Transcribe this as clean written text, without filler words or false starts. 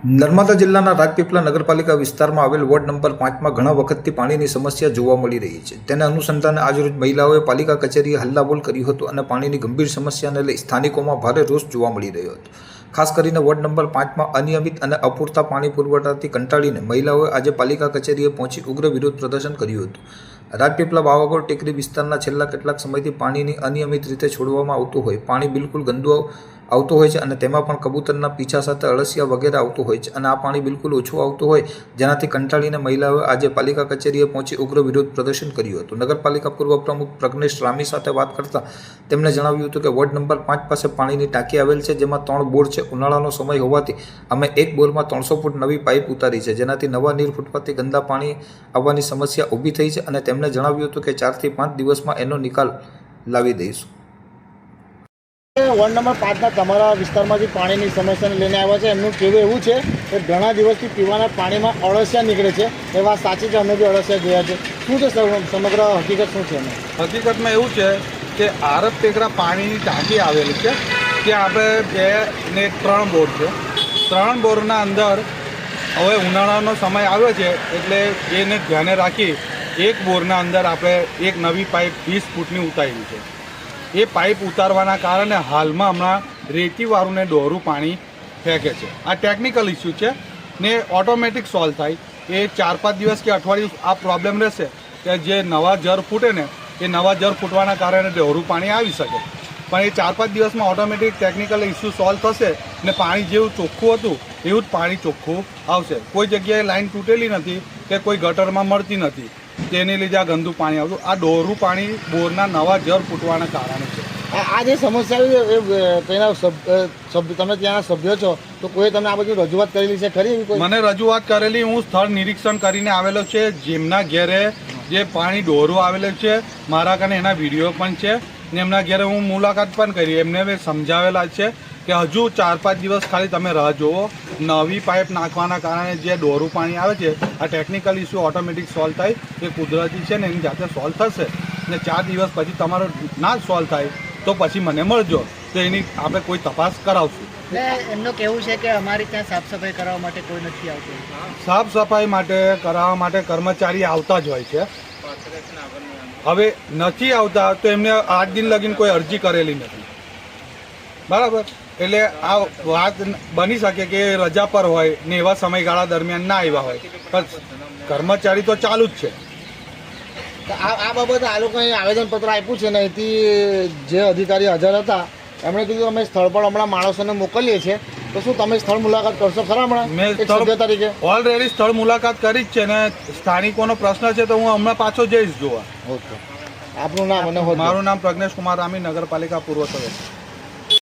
નર્મદા જિલ્લાના રાજપીપળા નગરપાલિકા વિસ્તારમાં આવેલ વોર્ડ નંબર 5માં ઘણા વખતથી પાણીની સમસ્યા જોવા મળી રહી છે. તેને અનુસંધાને આજરોજ મહિલાઓએ પાલિકા કચેરીએ હલ્લાબોલ કર્યું હતું અને પાણીની ગંભીર સમસ્યાને લઈ સ્થાનિકોમાં ભારે રોષ જોવા મળી રહ્યો હતો. ખાસ કરીને વોર્ડ નંબર 5માં અનિયમિત અને અપૂરતા પાણી પુરવઠાથી કંટાળીને મહિલાઓએ આજે પાલિકા કચેરીએ પહોંચી ઉગ્ર વિરોધ પ્રદર્શન કર્યું હતું. રાજપીપળા વાવાગોળ ટેકરી વિસ્તારના છેલ્લા કેટલાક સમયથી પાણીની અનિયમિત રીતે છોડવામાં આવતું હોય, પાણી બિલકુલ ગંદુ આવતું હોય છે અને તેમાં પણ કબૂતરના પીછા સાથે અળસિયા વગેરે આવતું હોય છે અને આ પાણી બિલકુલ ઓછું આવતું હોય, જેનાથી કંટાળીને મહિલાઓએ આજે પાલિકા કચેરીએ પહોંચી ઉગ્ર વિરોધ પ્રદર્શન કર્યું હતું. નગરપાલિકા પૂર્વ પ્રમુખ પ્રજ્ઞેશ રામી સાથે વાત કરતા તેમણે જણાવ્યું હતું કે વોર્ડ નંબર 5 પાસે પાણીની ટાંકી આવેલ છે, જેમાં 3 બોર છે. ઉનાળાનો સમય હોવાથી અમે એક બોરમાં 300 ફૂટ નવી પાઇપ ઉતારી છે, જેનાથી નવા નીર ફૂટવાથી ગંદા પાણી આવવાની સમસ્યા ઊભી થઈ છે અને તેમણે જણાવ્યું હતું કે 4 થી 5 દિવસમાં એનો નિકાલ લાવી દઈશું. વોર્ડ નંબર 5ના તમારા વિસ્તારમાં જે પાણીની સમસ્યાને લઈને આવ્યા છે, એમનું કહેવું એવું છે કે ઘણા દિવસથી પીવાના પાણીમાં અળસિયા નીકળે છે. એ વાત સાચી છે, અમે બી અળસિયા જોયા છે. શું છે સમગ્ર હકીકત શું છે? હકીકતમાં એવું છે કે આરબ ટેકરા પાણીની ટાંકી આવેલી છે, ત્યાં આપણે 2 ને 3 બોર છે. 3 બોરના અંદર હવે ઉનાળાનો સમય આવ્યો છે એટલે એને ધ્યાને રાખી એક બોરના અંદર આપણે એક નવી પાઇપ 20 ફૂટની ઉતારી છે. એ પાઇપ ઉતારવાના કારણે હાલમાં હમણાં રેતીવાળું ને ડોરું પાણી ફેંકે છે. આ ટેકનિકલ ઇસ્યુ છે ને ઓટોમેટિક સોલ્વ થાય. એ 4-5 દિવસ કે અઠવાડિયું આ પ્રોબ્લેમ રહેશે કે જે નવા જર ફૂટે ને એ નવા જર ફૂટવાના કારણે ડોરું પાણી આવી શકે, પણ એ 4-5 દિવસમાં ઓટોમેટિક ટેકનિકલ ઇસ્યુ સોલ્વ થશે ને પાણી જેવું ચોખ્ખું હતું એવું જ પાણી ચોખ્ખું આવશે. કોઈ જગ્યાએ લાઈન તૂટેલી નથી કે કોઈ ગટરમાં મળતી નથી, તેને લીધે આ ગંદુ પાણી આવતું. આ ડોરું પાણી બોરના નવા જર ફૂટવાના કારણે છે. આ જે સમસ્યા તેના તમે ત્યાંના સભ્યો છો, તો કોઈ તમે આ બધી રજૂઆત કરેલી છે ખરી? મને રજૂઆત કરેલી, હું સ્થળ નિરીક્ષણ કરીને આવેલો છે. જેમના ઘેરે જે પાણી ડોરું આવેલું છે મારા કને એના વિડીયો પણ છે ને એમના ઘેરે હું મુલાકાત પણ કરી. એમને મેં સમજાવેલા છે કે હજુ 4-5 દિવસ ખાલી તમે રાહ જુઓ. નવી પાઇપ નાખવાના કારણે જે ડોરું પાણી આવે છે આ ટેકનિકલ ઇસ્યુ ઓટોમેટિક સોલ્વ થાય. એ કુદરતી છે ને એની જાતે સોલ્વ થશે ને 4 દિવસ પછી તમારો ના સોલ્વ થાય તો પછી મને મળજો, તો એની આપણે કોઈ તપાસ કરાવશું. એમનું કહેવું છે કે અમારી ત્યાં સાફ સફાઈ કરાવવા માટે કોઈ નથી આવતું. સાફ સફાઈ માટે કરાવવા માટે કર્મચારી આવતા જ હોય છે. હવે નથી આવતા તો એમને આજ દિન લગીને કોઈ અરજી કરેલી નથી, બરાબર? એટલે આ વાત બની શકે કે રજા પર હોય ને એવા સમયગાળા દરમિયાન ના આવ્યા હોય, પણ કર્મચારી તો ચાલુ જ છે. આ બાબતે આ લોકોએ આવેદનપત્ર આપ્યું છે ને એથી જે અધિકારી હાજર હતા એમણે કીધું અમે સ્થળ પર હમણાં માણસોને મોકલીએ છીએ, તો શું તમે સ્થળ મુલાકાત કરશો ખરા? હમણાં મેં સભ્ય તરીકે ઓલરેડી સ્થળ મુલાકાત કરી જ છે ને સ્થાનિકોનો પ્રશ્ન છે તો હું હમણાં પાછો જઈશ જોવા. ઓકે, આપનું નામ અને મારું નામ પ્રજ્ઞેશ કુમાર રામી, નગરપાલિકા પૂર્વ સદસ્ય.